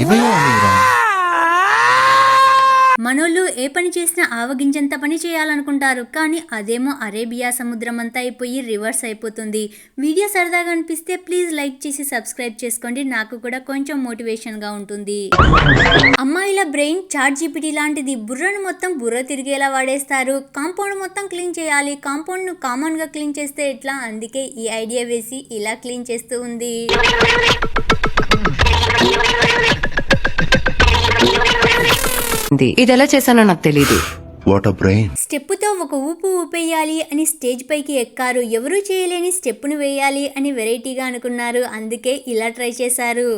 ఇవయ్యా మీరా? మనోళ్ళు ఏ పని చేసినా ఆవగింజంత పని చేయాలనుకుంటారు, కానీ అదేమో అరేబియా సముద్రం అంతా అయిపోయి రివర్స్ అయిపోతుంది. వీడియో సరదాగా అనిపిస్తే ప్లీజ్ లైక్ చేసి సబ్స్క్రైబ్ చేసుకోండి, నాకు కూడా కొంచెం మోటివేషన్గా ఉంటుంది. అమ్మాయిల బ్రెయిన్ చాట్ జీపీటీ లాంటిది. బుర్రను మొత్తం బుర్ర తిరిగేలా వాడేస్తారు. కాంపౌండ్ మొత్తం క్లీన్ చేయాలి, కాంపౌండ్ను కామన్గా క్లీన్ చేస్తే ఎట్లా, అందుకే ఈ ఐడియా వేసి ఇలా క్లీన్ చేస్తూ ఉంది. ఇది ఎలా చేశానో నాకు తెలీదు. స్టెప్పుతో ఒక ఊపు ఊపేయాలి అని స్టేజ్ పైకి ఎక్కారు. ఎవరూ చేయలేని స్టెప్పును వేయాలి అని వెరైటీగా అనుకున్నారు, అందుకే ఇలా ట్రై చేశారు.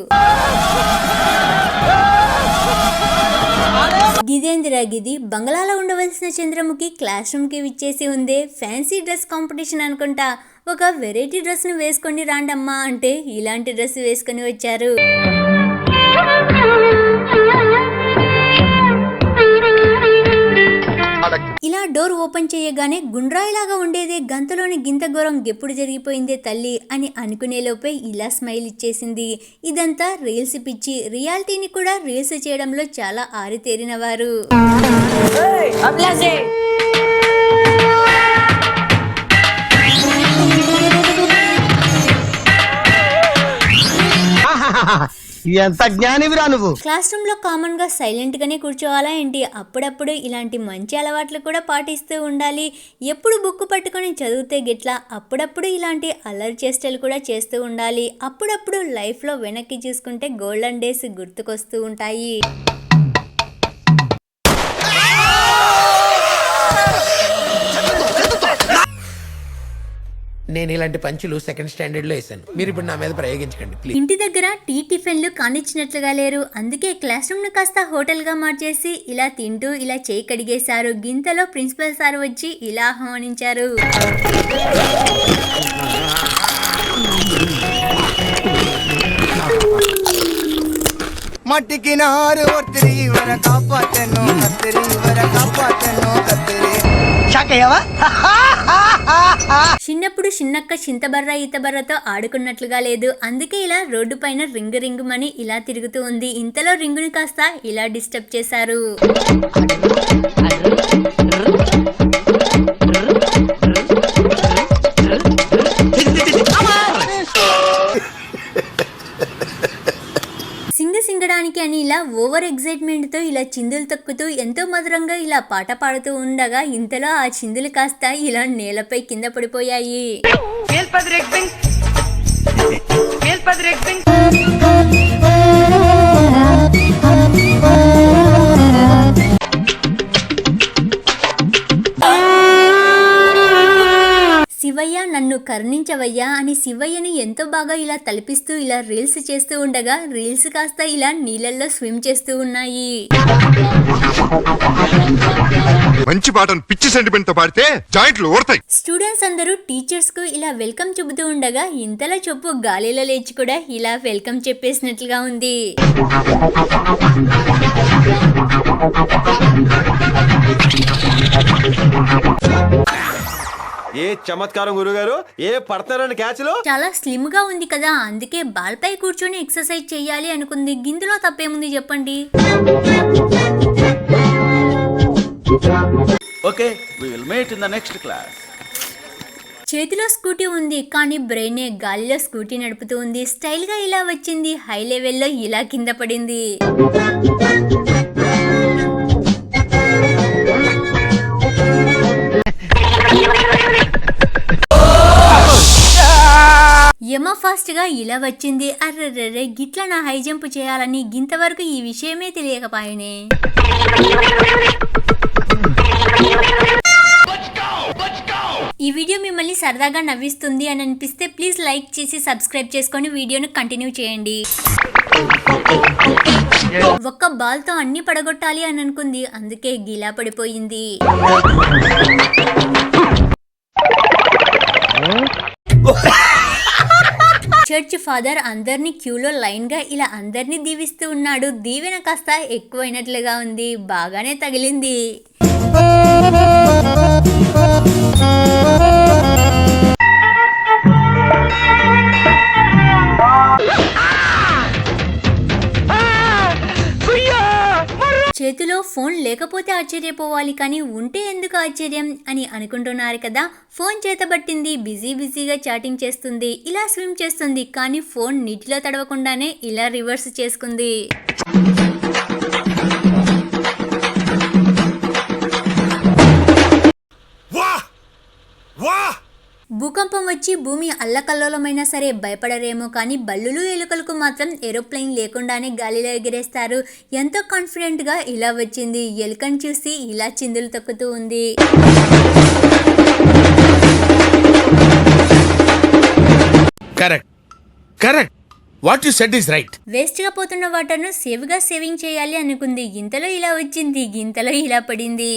గిదేందిరా గిది, బంగ్లాలో ఉండవలసిన చంద్రముఖి క్లాస్ రూమ్ కి విచ్చేసి ఉంది. ఫ్యాన్సీ డ్రెస్ కాంపిటీషన్ అనుకుంటా. ఒక వెరైటీ డ్రెస్ ను వేసుకొని రాండమ్మా అంటే ఇలాంటి డ్రెస్ వేసుకొని వచ్చారు. ఇలా డోర్ ఓపెన్ చేయగానే గుండ్రాయిలాగా ఉండేదే గంతలోని గింత ఘోరం ఎప్పుడు జరిగిపోయిందే తల్లి అని అనుకునేలోపే ఇలా స్మైల్ ఇచ్చేసింది. ఇదంతా రీల్స్ పిచ్చి. రియాలిటీని కూడా రీల్స్ చేయడంలో చాలా ఆరితేరిన వారు. ఎంత జ్ఞానివిరా నువ్వు. క్లాస్ రూమ్ లో కామన్ గా సైలెంట్ గానే కూర్చోవాలా ఏంటి? అప్పుడప్పుడు ఇలాంటి మంచి అలవాట్లు కూడా పాటిస్తూ ఉండాలి. ఎప్పుడు బుక్ పట్టుకొని చదివితే గిట్లా, అప్పుడప్పుడు ఇలాంటి అల్లరి చేష్టలు కూడా చేస్తూ ఉండాలి. అప్పుడప్పుడు లైఫ్ లో వెనక్కి చూసుకుంటే గోల్డెన్ డేస్ గుర్తుకొస్తూ ఉంటాయి. నేను ఇలాంటి పంచులు సెకండ్ స్టాండర్డ్ లో వేసాను. మీరు ఇప్పుడు నా మీద ప్రయోగించకండి ప్లీజ్. ఇంటి దగ్గర టీ టిఫిన్లు కానిచ్చినట్లుగా లేరు, అందుకే క్లాస్ రూమ్ ను కాస్త హోటల్ గా మార్చేసి ఇలా తింటూ ఇలా చేయి కడిగేశారు. గింతలో ప్రిన్సిపల్ సార్ వచ్చి ఇలా ఆహ్వానించారు. మట్టికి నారు ఒత్తిరి వర కాపాతెను కత్తిరి వర కాపాతెను కత్తిరి. చిన్నప్పుడు చిన్నక్క చింతబర్ర ఈతబర్రతో ఆడుకున్నట్లుగా లేదు, అందుకే ఇలా రోడ్డు పైన రింగు రింగుమని ఇలా తిరుగుతూ ఉంది. ఇంతలో రింగుని కాస్త ఇలా డిస్టర్బ్ చేశారు. సింగడానికి అని ఇలా ఓవర్ ఎగ్జైట్మెంట్ తో ఇలా చిందులు తొక్కుతూ ఎంతో మధురంగా ఇలా పాట పాడుతూ ఉండగా ఇంతలో ఆ చిందులు కాస్త ఇలా నేలపై కింద పడిపోయాయి. శివయ్య నన్ను కరుణించవయ్యా అని శివయ్యని ఎంతో బాగా ఇలా తలపిస్తూ ఇలా రీల్స్ చేస్తూ ఉండగా రీల్స్ కాస్త ఇలా నీళ్ళల్లో స్విమ్ చేస్తూ ఉన్నాయి. మంచి పాటను పిచ్చి సెంటిమెంట్ తో పాడితే జాయింట్లు ఓడతాయి. స్టూడెంట్స్ అందరూ టీచర్స్ కు ఇలా వెల్కమ్ చెబుతూ ఉండగా ఇంతలో చెప్పు గాలిలో లేచి కూడా ఇలా వెల్కమ్ చెప్పేసినట్లుగా ఉంది. ఏ చమత్కారం గురుగారు, ఏ పడతారని క్యాచ్లో. చాలా స్లిమ్ గా ఉంది కదా, అందుకే బాల్ పై కూర్చొని ఎక్సర్సైజ్ చెయ్యాలి అనుకుంది. గిందులో తప్పేముంది చెప్పండి. Okay, we will meet in the next class. చేతిలో స్కూటీ ఉంది, కానీ బ్రెయినే గాలిలో స్కూటీ నడుపుతూ ఉంది. స్టైల్ గా ఇలా వచ్చింది, హై లెవెల్లో ఇలా కింద పడింది. యమ ఫాస్ట్ గా ఇలా వచ్చింది. అర్రెర్రె, గిట్ల నా హై జంప్ చేయాలని గింతవరకు ఈ విషయమే తెలియకపాయనే. ఈ వీడియో మిమ్మల్ని సరదాగా నవ్విస్తుంది అని అనిపిస్తే ప్లీజ్ లైక్ చేసి సబ్స్క్రైబ్ చేసుకొని వీడియోను కంటిన్యూ చేయండి. ఒక్క బాల్ తో అన్ని పడగొట్టాలి అని అనుకుంది, అందుకే గీలా పడిపోయింది. చర్చ్ ఫాదర్ అందరినీ క్యూలో లైన్ గా ఇలా అందరినీ దీవిస్తూ ఉన్నాడు. దీవెన కాస్త ఎక్కువైనట్లుగా ఉంది, బాగానే తగిలింది. ఫోన్ లేకపోతే ఆశ్చర్యపోవాలి కానీ ఉంటే ఎందుకు ఆశ్చర్యం అని అనుకుంటున్నారు కదా. ఫోన్ చేతబట్టింది, బిజీగా చాటింగ్ చేస్తుంది, ఇలా స్విమ్ చేస్తుంది, కానీ ఫోన్ నీటిలో తడవకుండానే ఇలా రివర్స్ చేసుకుంది. భూకంపం వచ్చి భూమి అల్లకల్లోలమైనా సరే భయపడరేమో కానీ బల్లులు ఎలుకలకు మాత్రం ఏరోప్లేన్ లేకుండానే గాలిలో ఎగిరేస్తారు. ఎంతో కాన్ఫిడెంట్గా ఇలా వచ్చింది. ఎలుకను చూసి ఇలా చిందులు తొక్కుతూ ఉంది. Correct what you said is right. Waste గా పోతున్న వాటర్ను సేవ్గా సేవింగ్ చేయాలి అనుకుంది. గింతలో ఇలా వచ్చింది, గింతలో ఇలా పడింది.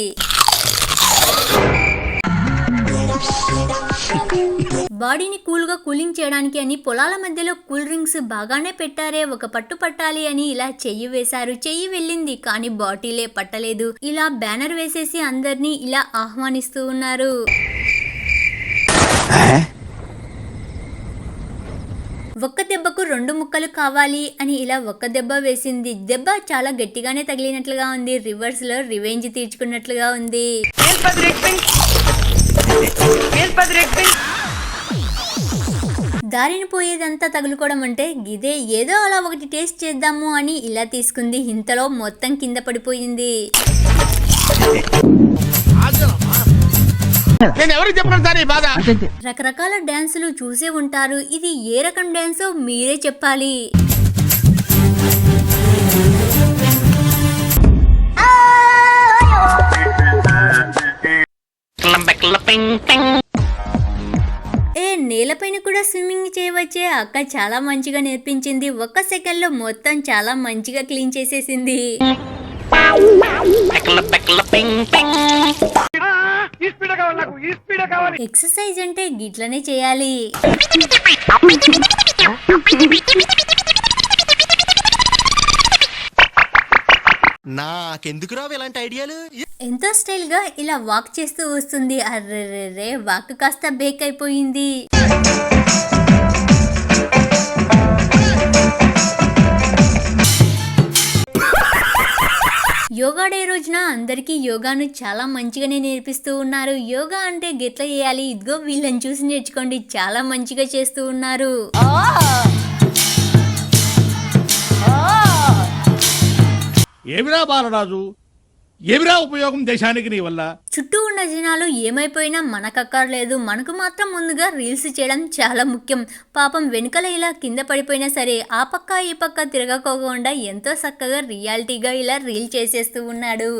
బాడీని కూల్గా కూలింగ్ చేయడానికి అని పొలాల మధ్యలో కూల్ డ్రింక్స్ బాగానే పెట్టారే, ఒక పట్టు పట్టాలి అని ఇలా చెయ్యి వేశారు. చెయ్యి వెళ్ళింది కానీ బాటిలే పట్టలేదు. ఇలా బ్యానర్ వేసేసి అందరినీ ఇలా ఆహ్వానిస్తూ ఉన్నారు. ఒక్క దెబ్బకు 2 ముక్కలు కావాలి అని ఇలా ఒక్క దెబ్బ వేసింది. దెబ్బ చాలా గట్టిగానే తగిలినట్లుగా ఉంది. రివర్స్ లో రివెంజ్ తీర్చుకున్నట్లుగా ఉంది. దారిని పోయేదంతా తగులుకోవడం అంటే గిదే. ఏదో అలా ఒకటి టేస్ట్ చేద్దాము అని ఇలా తీసుకుంది. ఇంతలో మొత్తం కింద పడిపోయింది. రకరకాల డాన్సులు చూసే ఉంటారు. ఇది ఏ రకం డాన్సో మీరే చెప్పాలి. నేలపైన కూడా స్విమ్మింగ్ చేయవచ్చే. అక్క చాలా మంచిగా నేర్పించింది. ఒక్క సెకండ్ లో మొత్తం చాలా మంచిగా క్లీన్ చేసేసింది. ఎక్సర్సైజ్ అంటే గిట్లనే చేయాలి. నాకెందుకు రావు ఇలాంటి ఐడియాలు? ఎంతో స్టైల్ గా ఇలా వాక్ చేస్తూ వస్తుంది. అర్రెర్రే వాక్ కాస్త బేక్ అయిపోయింది. యోగా డే రోజున అందరికీ యోగాను చాలా మంచిగానే నేర్పిస్తూ ఉన్నారు. యోగా అంటే గెట్ల చేయాలి, ఇదిగో వీళ్ళని చూసి నేర్చుకోండి, చాలా మంచిగా చేస్తూ ఉన్నారు. ఏమిరా బాలరాజు, ఏమిరా ఉపయోగం దేశానికి నీ వల్ల? చుట్టూ ఉన్న జనాలు ఏమైపోయినా మనకక్కర్లేదు, మనకు మాత్రం ముందుగా రీల్స్ చేయడం చాలా ముఖ్యం. పాపం వెనుకల ఇలా కింద పడిపోయినా సరే ఆ పక్క ఈ పక్క తిరగకోకుండా ఎంతో చక్కగా రియాలిటీగా ఇలా రీల్ చేసేస్తూ ఉన్నాడు.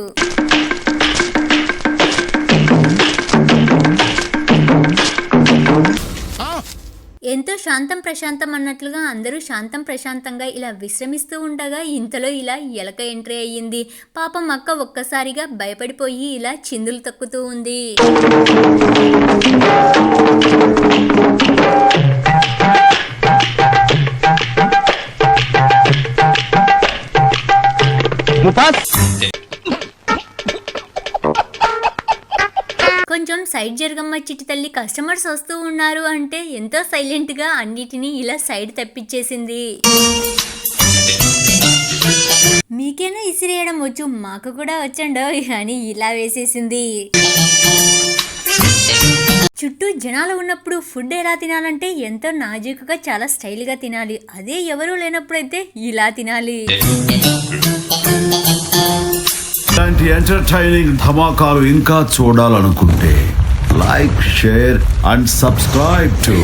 ఎంతో శాంతం ప్రశాంతం అన్నట్లుగా అందరూ శాంతం ప్రశాంతంగా ఇలా విశ్రమిస్తూ ఉండగా ఇంతలో ఇలా ఎలక ఎంట్రీ అయ్యింది. పాపం అక్క ఒక్కసారిగా భయపడిపోయి ఇలా చిందులు తక్కుతూ ఉంది. కొంచెం సైడ్ జరగమ్మ చిట్టి తల్లి, కస్టమర్స్ వస్తూ ఉన్నారు అంటే ఎంతో సైలెంట్ గా అన్నిటినీ ఇలా సైడ్ తప్పించేసింది. మీకేనా ఇసిరేయడం వచ్చు, మాకు కూడా వచ్చండో అని ఇలా వేసేసింది. చుట్టూ జనాలు ఉన్నప్పుడు ఫుడ్ ఎలా తినాలంటే ఎంతో నాజూకుగా చాలా స్టైల్గా తినాలి. అదే ఎవరూ లేనప్పుడైతే ఇలా తినాలి. ఇలాంటి ఎంటర్టైనింగ్ ధమాకాలు ఇంకా చూడాలనుకుంటే like, share and subscribe to